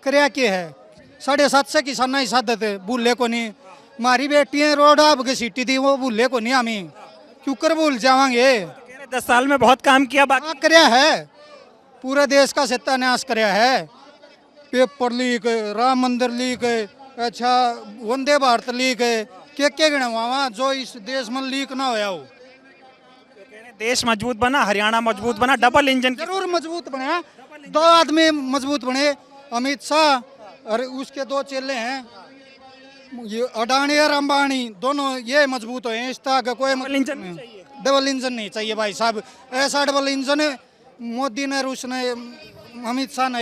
करया के है 750 किसान ही साधत भूले को नहीं। हमारी बेटियां रोड आप के सीटी थी वो भूले को नहीं, हमें क्यों कर भूल जावांगे? 10 साल में बहुत काम किया, बाकी करया है, पूरे देश का सत्यानाश करया है। पेपर लीक, राम मंदिर लीक, अच्छा वंदे भारत लीक, के गिनवावा जो इस देश में लीक ना होया हो। देश मजबूत बना, हरियाणा मजबूत बना, डबल इंजन जरूर मजबूत बना, 2 आदमी मजबूत बने, अमित शाह और उसके 2 चेले हैं, ये अडानी और अंबानी, दोनों ये मजबूत हुए हैं। इस तरह का कोई डबल इंजन नहीं चाहिए भाई साहब। ऐसा डबल इंजन मोदी ने, उसने, अमित शाह ने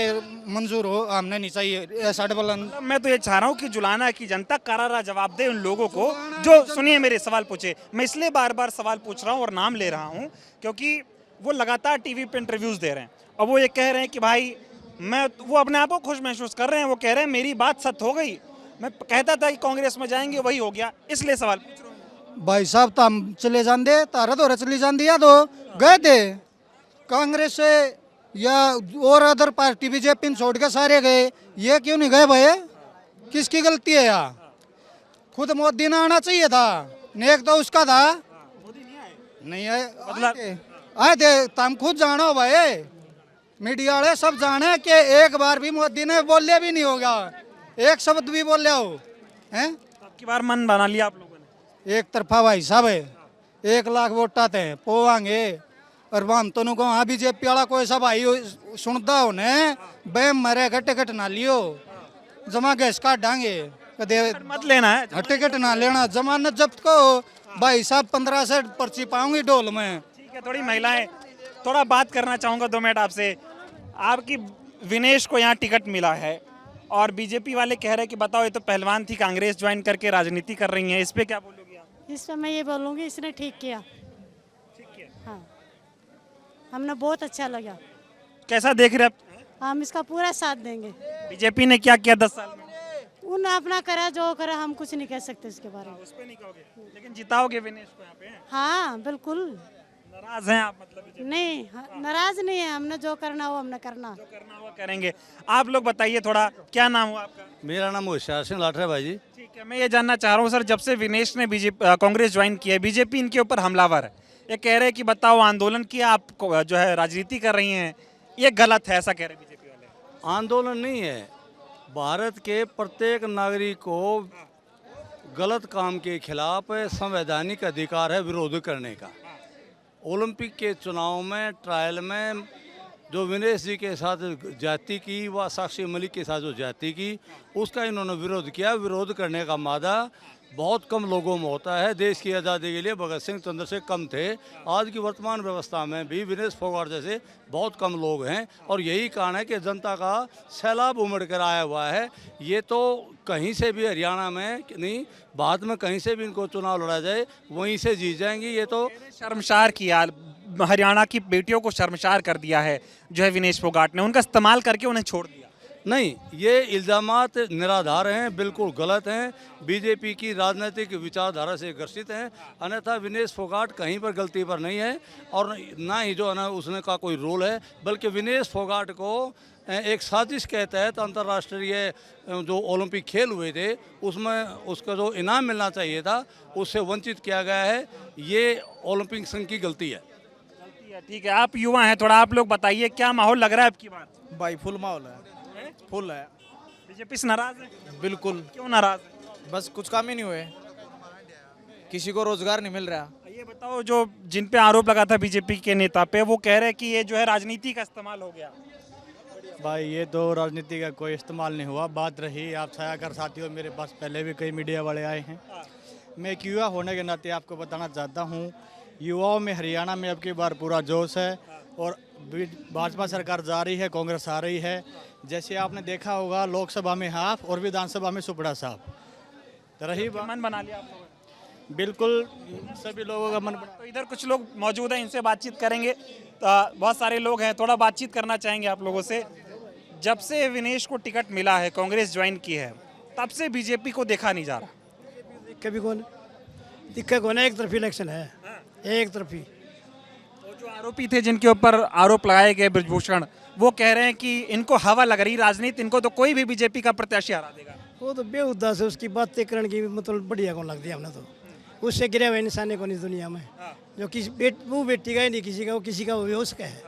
मंजूर हो, हमने नहीं चाहिए ऐसा डबल इंजन। मैं तो ये चाह रहा हूँ कि जुलाना की जनता करारा जवाब दे उन लोगों को जो, सुनिए मेरे सवाल पूछे। मैं इसलिए बार बार सवाल पूछ रहा हूँ और नाम ले रहा हूँ क्योंकि वो लगातार टीवी पे इंटरव्यूज दे रहे हैं और वो ये कह रहे हैं कि भाई वो अपने आप को खुश महसूस कर रहे हैं। वो कह रहे हैं मेरी बात सच हो गई, मैं कहता था कि कांग्रेस में जाएंगे वही हो गया, इसलिए सवाल पूछ रहा हूँ। भाई साहब तो हम चले जाते, तारा तो चली जाती या तो गए थे कांग्रेस से या और अदर पार्टी बीजेपी छोड़ के सारे गए, ये क्यों नहीं गए भाई? किसकी गलती है यार? खुद मोदी ने आना चाहिए था, नेक तो उसका था, नहीं है आए थे। तुम खुद जानो भाई, मीडिया वाले सब जाने कि एक बार भी मोदी ने बोले भी नहीं होगा, एक शब्द भी बोले हो हैं। आपकी बार मन बना लिया आप लोगों ने? एक तरफा भाई साहब है, 1 लाख वोट आते हैं पोवांगे और हम तो को हाँ बीजेपी वाला कोई सब आई सुनता हो ने बैम मरे टिकट ना लियो, जमा गैस काट डांगे, मत लेना है, टिकट ना लेना, जमानत जब्त को भाई साहब 15 से पर्ची पाऊंगी डोल में। ठीक है, थोड़ी महिलाएं, थोड़ा बात करना चाहूंगा 2 मिनट आपसे। आपकी विनेश को यहाँ टिकट मिला है और बीजेपी वाले कह रहे हैं कि बताओ ये तो पहलवान थी, कांग्रेस ज्वाइन करके राजनीति कर रही हैं, इस पे क्या बोलोगे आप? इस पर मैं ये बोलूँगी इसने ठीक किया। हाँ, हमने बहुत अच्छा लगा। कैसा देख रहे आप? हम इसका पूरा साथ देंगे। बीजेपी ने क्या किया 10 साल में? उन अपना करा जो करा, हम कुछ नहीं कह सकते इसके बारे में। उस पे नहीं कहोगे, लेकिन जिताओगे विनेश को यहाँ पे? हाँ बिल्कुल। नाराज हैं आप मतलब? नहीं, नाराज नहीं है, हमने जो करना हो हमने करना, जो करना हुआ करेंगे। आप लोग बताइए थोड़ा, क्या नाम हुआ आपका? मेरा नाम होशियार सिंह लाठर भाई जी। ठीक है, मैं ये जानना चाह रहा हूँ सर, जब से विनेश ने कांग्रेस ज्वाइन किया है, बीजेपी इनके ऊपर हमलावर है। ये कह रहे हैं कि बताओ आंदोलन किया, आप जो है राजनीति कर रही हैं, ये गलत है, ऐसा कह रहे हैं बीजेपी वाले। आंदोलन नहीं है, भारत के प्रत्येक नागरिक को गलत काम के खिलाफ संवैधानिक अधिकार है विरोध करने का। ओलंपिक के चुनाव में, ट्रायल में जो विनेश जी के साथ जाति की व साक्षी मलिक के साथ जो जाति की, उसका इन्होंने विरोध किया। विरोध करने का मादा बहुत कम लोगों में होता है। देश की आज़ादी के लिए भगत सिंह चंद्रशेखर कम थे, आज की वर्तमान व्यवस्था में भी विनेश फोगाट जैसे बहुत कम लोग हैं और यही कारण है कि जनता का सैलाब उमड़ कर आया हुआ है। ये तो कहीं से भी हरियाणा में नहीं, बाद में कहीं से भी इनको चुनाव लड़ा जाए वहीं से जीत जाएंगी। ये तो शर्मसार किया, हरियाणा की बेटियों को शर्मसार कर दिया है जो है विनेश फोगाट ने, उनका इस्तेमाल करके उन्हें छोड़ दिया। नहीं, ये इल्ज़ामात निराधार हैं, बिल्कुल गलत हैं, बीजेपी की राजनीतिक विचारधारा से ग्रसित हैं। अन्यथा विनेश फोगाट कहीं पर गलती पर नहीं है और ना ही जो है ना उसने का कोई रोल है, बल्कि विनेश फोगाट को एक साजिश के तहत अंतर्राष्ट्रीय जो ओलंपिक खेल हुए थे उसमें उसका जो इनाम मिलना चाहिए था उससे वंचित किया गया है। ये ओलंपिक संघ की गलती है। ठीक है, आप युवा हैं, थोड़ा आप लोग बताइए क्या माहौल लग रहा है आपकी बात? भाई फुल माहौल है, फुल है। बीजेपी से नाराज है? बिल्कुल। क्यों नाराज है? बस कुछ काम ही नहीं हुए, किसी को रोजगार नहीं मिल रहा। ये बताओ, जो जिन पे आरोप लगा था बीजेपी के नेता पे, वो कह रहे हैं कि ये जो है राजनीति का इस्तेमाल हो गया। भाई ये तो राजनीति का कोई इस्तेमाल नहीं हुआ। बात रही, आप छायाकर साथियों, मेरे पास पहले भी कई मीडिया वाले आए हैं। मैं एक युवा होने के नाते आपको बताना चाहता हूँ, युवाओं में हरियाणा में अब की बार पूरा जोश है और भाजपा सरकार जा रही है, कांग्रेस आ रही है। जैसे आपने देखा होगा लोकसभा में हाफ और विधानसभा में सुपड़ा साफ। रही मन बना लिया आप लोगों बिल्कुल सभी लोगों का मन बना। तो इधर कुछ लोग मौजूद हैं, इनसे बातचीत करेंगे। बहुत सारे लोग हैं, थोड़ा बातचीत करना चाहेंगे आप लोगों से। जब से विनेश को टिकट मिला है, कांग्रेस ज्वाइन की है, तब से बीजेपी को देखा नहीं जा रहा। कभी कौन दिक्कत कौन है, एक तरफी इलेक्शन है, एक तरफी। तो जो आरोपी थे जिनके ऊपर आरोप लगाए गए ब्रजभूषण, वो कह रहे हैं कि इनको हवा लग रही राजनीति, इनको तो कोई भी बीजेपी का प्रत्याशी हरा देगा। वो तो बेहुदा से उसकी बातें करने की मतलब बढ़िया कौन लगती है हमने तो। उससे गिरे हुए इंसान को नहीं दुनिया में, जो किसी वो बेटी का ही नहीं किसी का, वो किसी का वो उसका है,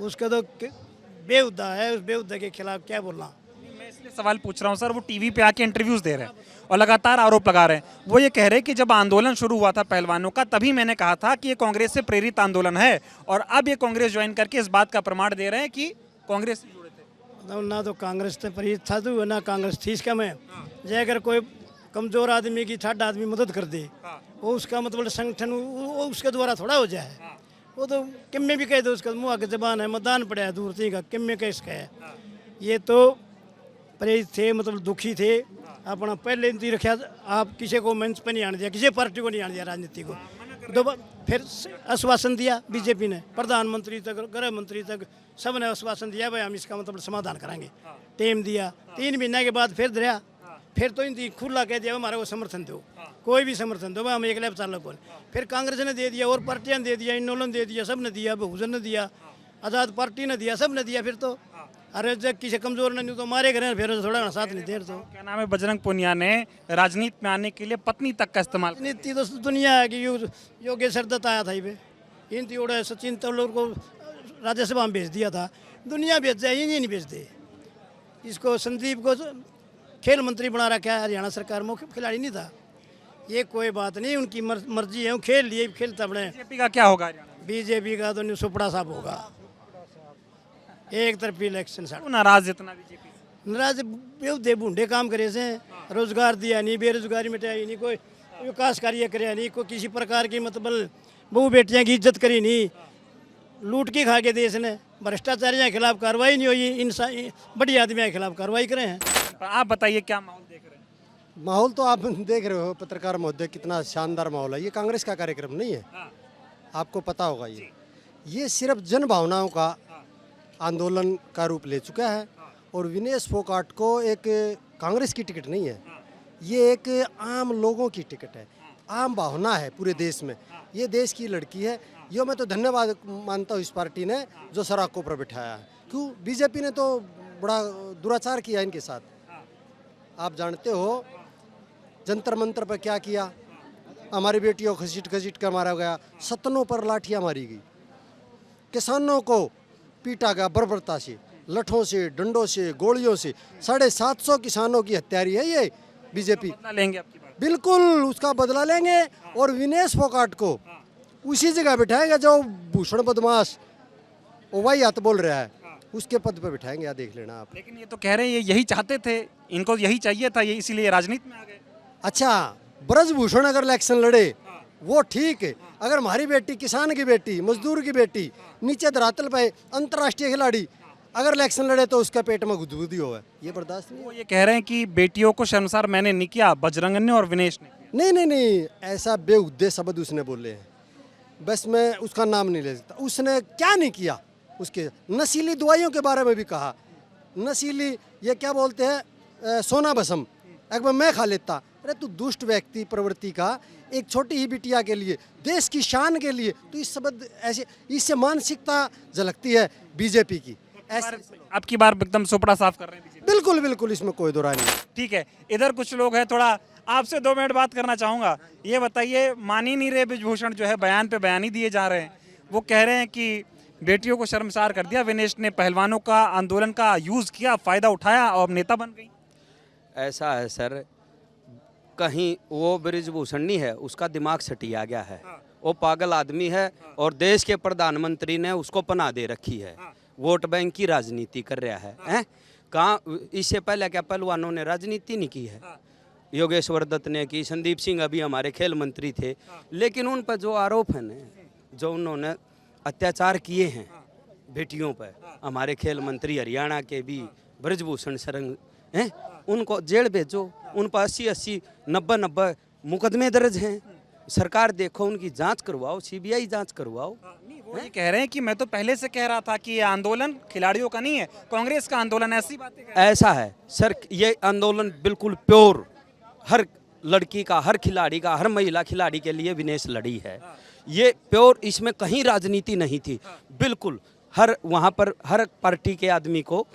उसका तो बेहुदा है। उस बेहुदा के खिलाफ क्या बोलना। मैं इसलिए सवाल पूछ रहा हूँ सर, वो टीवी पे आके इंटरव्यूज दे रहे हैं और लगातार आरोप लगा रहे हैं। वो ये कह रहे हैं कि जब आंदोलन शुरू हुआ था पहलवानों का, तभी मैंने कहा था कि ये कांग्रेस से प्रेरित आंदोलन है, और अब ये कांग्रेस ज्वाइन करके इस बात का प्रमाण दे रहे हैं कि कांग्रेस से जुड़े थे। ना तो कांग्रेस से प्रेरित था तो ना कांग्रेस थी इसका। मैं जय अगर कोई कमजोर आदमी की ठाड आदमी मदद कर दे, वो उसका मतलब संगठन वो उसके द्वारा थोड़ा हो जाए। वो तो किम में भी कह दो, उसका मुँह आगे जबान है, मतदान पड़ा है दूर का, किम में कैसे है। ये तो प्रेरित थे, मतलब दुखी थे अपना पहले नहीं रखा। आप किसी को मंच पर नहीं आने दिया, किसी पार्टी को नहीं आने दिया राजनीति को। फिर आश्वासन दिया बीजेपी ने, प्रधानमंत्री तक गृह मंत्री तक सब ने आश्वासन दिया भाई हम इसका मतलब समाधान करेंगे। टाइम दिया, 3 महीने के बाद फिर दरिया, फिर तो इन खुला कह दिया हमारे को समर्थन दो, कोई भी समर्थन दो भाई हम एक लैब चाल कौन। फिर कांग्रेस ने दे दिया, और पार्टियां ने दे दिया, इन्नोलन दे दिया, सब ने दिया, बहुजन ने दिया, आज़ाद पार्टी ने दिया, सब ने दिया। फिर तो अरे जब किसी कमजोर नहीं तो मारे गए, फिर थोड़ा साथ नहीं देर। तो क्या नाम है, बजरंग पुनिया ने राजनीति में आने के लिए पत्नी तक का इस्तेमाल। नीति तो दुनिया है कि योगेश्वर दत्त आया था ये, इन तीनों सचिन तेंदुलकर को राज्यसभा में भेज दिया था। दुनिया भेज जाए, ये नहीं भेजते। इसको संदीप को खेल मंत्री बना रखा है हरियाणा सरकार में, खिलाड़ी नहीं था। ये कोई बात नहीं, उनकी मर्जी है, वो खेल लिए खेलता बने। बीजेपी का क्या होगा? बीजेपी का तो सुपड़ा साहब होगा, एक तरफी इलेक्शन। नाराज इतना बीजेपी नाराज बेहुदे बूढ़े काम करे से, रोजगार दिया नहीं, बेरोजगारी मिटाई नहीं, कोई विकास कार्य करे नहीं, कोई किसी प्रकार की मतलब बहू बेटियां की इज्जत करी नहीं, लूट के खा के देश ने। भ्रष्टाचारियों के खिलाफ कार्रवाई नहीं हुई, इंसान बड़ी आदमियों के खिलाफ कार्रवाई करे हैं। आप बताइए क्या माहौल देख रहे हैं? माहौल तो आप देख रहे हो पत्रकार महोदय, कितना शानदार माहौल है। ये कांग्रेस का कार्यक्रम नहीं है, आपको पता होगा। ये सिर्फ जन भावनाओं का आंदोलन का रूप ले चुका है। और विनेश फोगाट को एक कांग्रेस की टिकट नहीं है, ये एक आम लोगों की टिकट है, आम भावना है पूरे देश में। ये देश की लड़की है। ये मैं तो धन्यवाद मानता हूँ इस पार्टी ने जो सराकों पर बिठाया है। क्यों? बीजेपी ने तो बड़ा दुराचार किया इनके साथ। आप जानते हो जंतर मंतर पर क्या किया, हमारी बेटियों को घसीट घसीट कर मारा गया, सतनों पर लाठियां मारी गई, किसानों को पीटा गया बर्बरता से, लठों से, डंडों से, गोलियों से। 750 किसानों की हत्यारी है ये बीजेपी। बदला लेंगे आपकी बात? बिल्कुल उसका बदला लेंगे। और विनेश फोगाट को उसी जगह बिठाएंगे जो भूषण बदमाश वही हाथ बोल रहा है, उसके पद पे बिठाएंगे, या देख लेना आप। लेकिन ये तो कह रहे हैं ये यही चाहते थे, इनको यही चाहिए था, ये इसीलिए राजनीति में आ गए। अच्छा, ब्रजभूषण अगर इलेक्शन लड़े वो ठीक है। अगर हमारी बेटी, किसान की बेटी, मजदूर की बेटी, नीचे धरातल पे अंतर्राष्ट्रीय खिलाड़ी अगर इलेक्शन लड़े तो उसका पेट में गुदगुदी हो, ये बर्दाश्त नहीं। वो ये कह रहे हैं कि बेटियों को शर्मसार मैंने नहीं किया, बजरंगन ने और विनेश ने। नहीं नहीं नहीं, ऐसा बेहुद्दे शब्द उसने बोले हैं, बस मैं उसका नाम नहीं ले सकता। उसने क्या नहीं किया, उसके नशीली दवाइयों के बारे में भी कहा, नशीली ये क्या बोलते हैं, सोना भस्म, एक बार मैं खा लेता। अरे तू दुष्ट व्यक्ति प्रवृत्ति का, एक छोटी ही बिटिया के लिए, देश की शान के लिए तो इस शब्द ऐसे, इससे मानसिकता झलकती है बीजेपी की। अब की बार एकदम सोपड़ा साफ कर रहे हैं बीजेपी। बिल्कुल बिल्कुल, इसमें कोई दो राय नहीं। ठीक है, इधर कुछ लोग हैं, थोड़ा आपसे 2 मिनट बात करना चाहूँगा। ये बताइए, मान ही नहीं रहे ब्रजभूषण जो है, बयान पे बयान ही दिए जा रहे हैं। वो कह रहे हैं कि बेटियों को शर्मसार कर दिया विनेश ने, पहलवानों का आंदोलन का यूज़ किया, फ़ायदा उठाया और नेता बन गई। ऐसा है सर, कहीं वो ब्रजभूषण नहीं है, उसका दिमाग सटिया गया है। वो पागल आदमी है और देश के प्रधानमंत्री ने उसको पनाह दे रखी है। वोट बैंक की राजनीति कर रहा है, हैं? कहाँ इससे पहले क्या पहलवानों ने राजनीति नहीं की है? योगेश्वर दत्त ने की, संदीप सिंह अभी हमारे खेल मंत्री थे। लेकिन उन पर जो आरोप है ना, जो उन्होंने अत्याचार किए हैं बेटियों पर, हमारे खेल मंत्री हरियाणा के भी ब्रजभूषण सरंग हैं, उनको जेल भेजो। उन पर 80-80, 90-90 मुकदमे दर्ज हैं। सरकार देखो, उनकी जांच करवाओ, सीबीआई जांच करवाओ। वो ये कह रहे हैं कि मैं तो पहले से कह रहा था कि ये आंदोलन खिलाड़ियों का नहीं है, कांग्रेस का आंदोलन, ऐसी बातें कह रहे ऐसा है सर, ये आंदोलन बिल्कुल प्योर हर लड़की का, हर खिलाड़ी का, हर महिला खिलाड़ी के लिए विनेश लड़ी है। ये प्योर, इसमें कहीं राजनीति नहीं थी। बिल्कुल हर वहाँ पर हर पार्टी के आदमी को,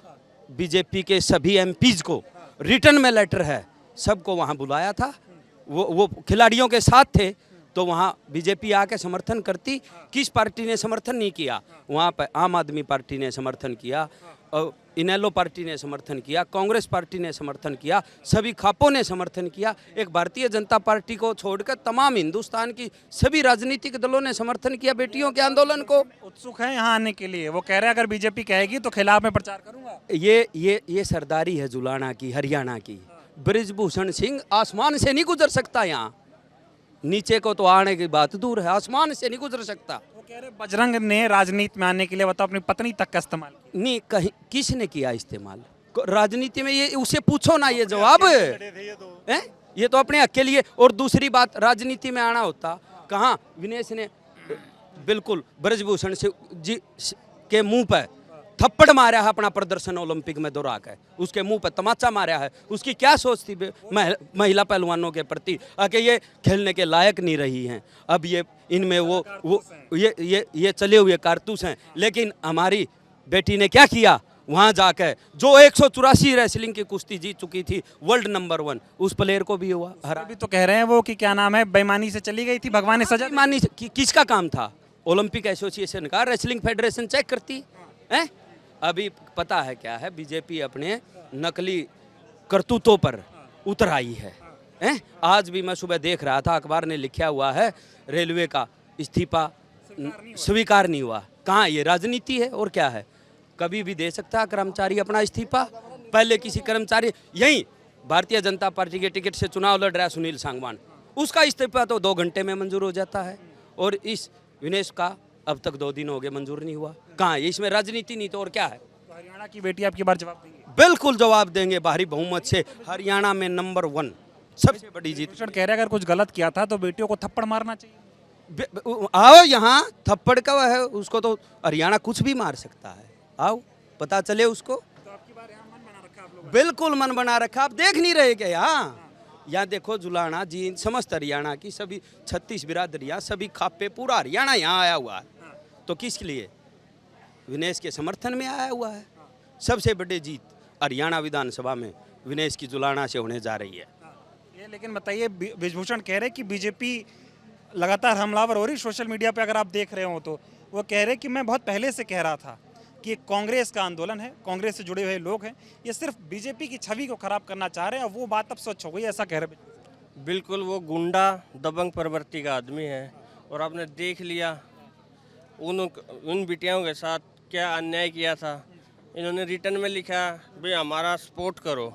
बीजेपी के सभी एमपीज को रिटर्न में लेटर है, सबको वहाँ बुलाया था। वो खिलाड़ियों के साथ थे, तो वहाँ बीजेपी आके समर्थन करती। किस पार्टी ने समर्थन नहीं किया? वहाँ पर आम आदमी पार्टी ने समर्थन किया, और इनेलो पार्टी ने समर्थन किया, कांग्रेस पार्टी ने समर्थन किया, सभी खापों ने समर्थन किया। एक भारतीय जनता पार्टी को छोड़कर तमाम हिंदुस्तान की सभी राजनीतिक दलों ने समर्थन किया बेटियों के आंदोलन को। उत्सुक हैं यहाँ आने के लिए। वो कह रहे हैं अगर बीजेपी कहेगी तो खिलाफ में प्रचार करूंगा। ये सरदारी है जुलाना की, हरियाणा की। ब्रिजभूषण सिंह आसमान से नहीं गुजर सकता, यहाँ नीचे को तो आने की बात दूर है, आसमान से नहीं गुजर सकता। वो कह रहे बजरंग ने राजनीति में आने के लिए बताओ अपनी पत्नी तक का इस्तेमाल किया। नहीं, कहीं किसने किया इस्तेमाल राजनीति में? ये उससे पूछो ना, ये जवाब है। ये तो अपने हक के लिए। और दूसरी बात, राजनीति में आना होता कहाँ? विनेश ने बिल्कुल ब्रजभूषण जी के मुंह पर थप्पड़ मारा है, अपना प्रदर्शन ओलंपिक में दोहरा है, उसके मुंह पर तमाचा मारा है। उसकी क्या सोच थी महिला पहलवानों के प्रति? आके ये खेलने के लायक नहीं रही हैं, अब ये इनमें वो ये चले हुए कारतूस हैं। लेकिन हमारी बेटी ने क्या किया? वहाँ जाकर जो 184 रेसलिंग की कुश्ती जीत चुकी थी, वर्ल्ड नंबर 1, उस प्लेयर को भी हुआ हरा। अभी तो कह रहे हैं वो कि क्या नाम है, बेईमानी से चली गई थी, भगवान ने सजा। बेईमानी किसका काम था? ओलंपिक एसोसिएशन का, रेसलिंग फेडरेशन चेक करती है। अभी पता है क्या है, बीजेपी अपने नकली करतूतों पर उतर आई है। आज भी मैं सुबह देख रहा था, अखबार ने लिखा हुआ है रेलवे का इस्तीफा स्वीकार नहीं हुआ। कहाँ? ये राजनीति है और क्या है? कभी भी दे सकता है कर्मचारी अपना इस्तीफा। पहले किसी कर्मचारी, यही भारतीय जनता पार्टी के टिकट से चुनाव लड़ रहा है सुनील सांगवान, उसका इस्तीफा तो 2 घंटे में मंजूर हो जाता है, और इस विनेश का अब तक 2 दिन हो गए मंजूर नहीं हुआ। कहाँ? इसमें राजनीति नहीं तो और क्या है? तो हरियाणा की बेटी आपकी बार जवाब देंगी? बिल्कुल जवाब देंगे, भारी बहुमत से। हरियाणा में नंबर 1 सबसे बड़ी जीत। कह रहे हैं अगर कुछ गलत किया था तो बेटियों को थप्पड़ मारना चाहिए। आओ यहाँ, थप्पड़ का है, उसको तो हरियाणा कुछ भी मार सकता है। आओ, पता चले उसको। तो आपकी बार यहाँ मन बना रखा आप लोगों ने? बिल्कुल मन बना रखा। आप देख नहीं रहे क्या? यहाँ देखो, जुलाना जी, समस्त हरियाणा की सभी 36 बिरादरियाँ, सभी खापे, पूरा हरियाणा यहाँ आया हुआ है। तो किस लिए? विनेश के समर्थन में आया हुआ है। सबसे बड़ी जीत हरियाणा विधानसभा में विनेश की जुलाना से होने जा रही है। ये लेकिन बताइए, ब्रिजभूषण कह रहे हैं कि बीजेपी लगातार हमलावर हो रही। सोशल मीडिया पे अगर आप देख रहे हो तो वो कह रहे हैं कि मैं बहुत पहले से कह रहा था कि कांग्रेस का आंदोलन है, कांग्रेस से जुड़े हुए लोग हैं, ये सिर्फ बीजेपी की छवि को खराब करना चाह रहे हैं। वो बात अब सच हो गई, ऐसा कह रहे हैं। बिल्कुल, वो गुंडा दबंग प्रवृत्ति का आदमी है, और आपने देख लिया उन बिटियाओं के साथ क्या अन्याय किया था। इन्होंने रिटर्न में लिखा भाई हमारा सपोर्ट करो,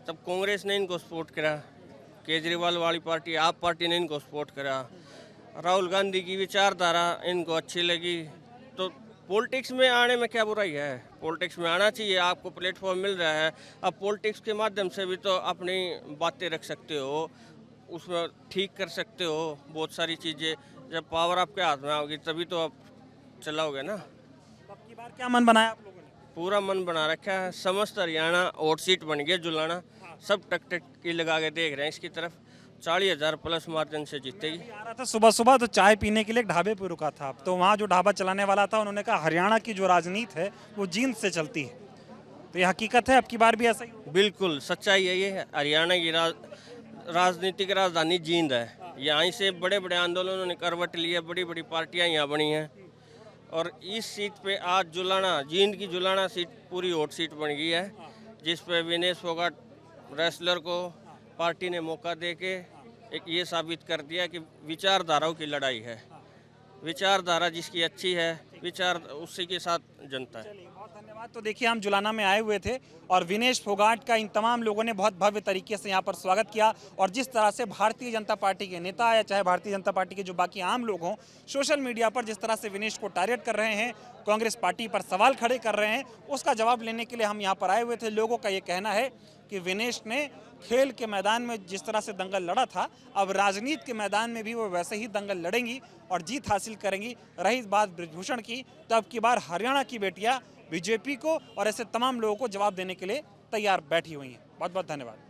तब कांग्रेस ने इनको सपोर्ट करा, केजरीवाल वाली पार्टी, आप पार्टी ने इनको सपोर्ट करा, राहुल गांधी की विचारधारा इनको अच्छी लगी। तो पॉलिटिक्स में आने में क्या बुराई है? पॉलिटिक्स में आना चाहिए, आपको प्लेटफॉर्म मिल रहा है। अब पॉलिटिक्स के माध्यम से भी तो अपनी बातें रख सकते हो, उसमें ठीक कर सकते हो बहुत सारी चीज़ें। जब पावर आपके हाथ में आओगी तभी तो आप चलाओगे ना। तो अब की बार क्या मन बनाया आप लोगों ने? पूरा मन बना रखा है। समस्त हरियाणा हॉट सीट बन गया जुलाना, सब टक टक की लगा के देख रहे हैं इसकी तरफ। 40,000 प्लस मार्जिन से जीतेगी। आ रहा था सुबह सुबह तो चाय पीने के लिए एक ढाबे पे रुका था, तो वहाँ जो ढाबा चलाने वाला था उन्होंने कहा हरियाणा की जो राजनीति है वो जींद से चलती है। तो ये हकीकत है, अब की बार भी ऐसा ही होगा? बिल्कुल सच्चाई है ये। हरियाणा की राजनीतिक राजधानी जींद है। यहाँ से बड़े बड़े आंदोलनों ने करवट ली है, बड़ी बड़ी पार्टियाँ यहाँ बनी हैं, और इस सीट पे आज जुलाना, जींद की जुलाना सीट पूरी हॉट सीट बन गई है, जिस पे विनेश फोगाट रेसलर को पार्टी ने मौका दे के एक ये साबित कर दिया कि विचारधाराओं की लड़ाई है। विचारधारा जिसकी अच्छी है, विचार उसी के साथ जनता है। बहुत धन्यवाद। तो देखिए, हम जुलाना में आए हुए थे और विनेश फोगाट का इन तमाम लोगों ने बहुत भव्य तरीके से यहाँ पर स्वागत किया, और जिस तरह से भारतीय जनता पार्टी के नेता या चाहे भारतीय जनता पार्टी के जो बाकी आम लोग हों, सोशल मीडिया पर जिस तरह से विनेश को टारगेट कर रहे हैं, कांग्रेस पार्टी पर सवाल खड़े कर रहे हैं, उसका जवाब लेने के लिए हम यहाँ पर आए हुए थे। लोगों का ये कहना है कि विनेश ने खेल के मैदान में जिस तरह से दंगल लड़ा था, अब राजनीति के मैदान में भी वो वैसे ही दंगल लड़ेंगी और जीत हासिल करेंगी। रही बात ब्रिजभूषण की, तो अब की बार हरियाणा की बेटियां बीजेपी को और ऐसे तमाम लोगों को जवाब देने के लिए तैयार बैठी हुई हैं। बहुत बहुत धन्यवाद।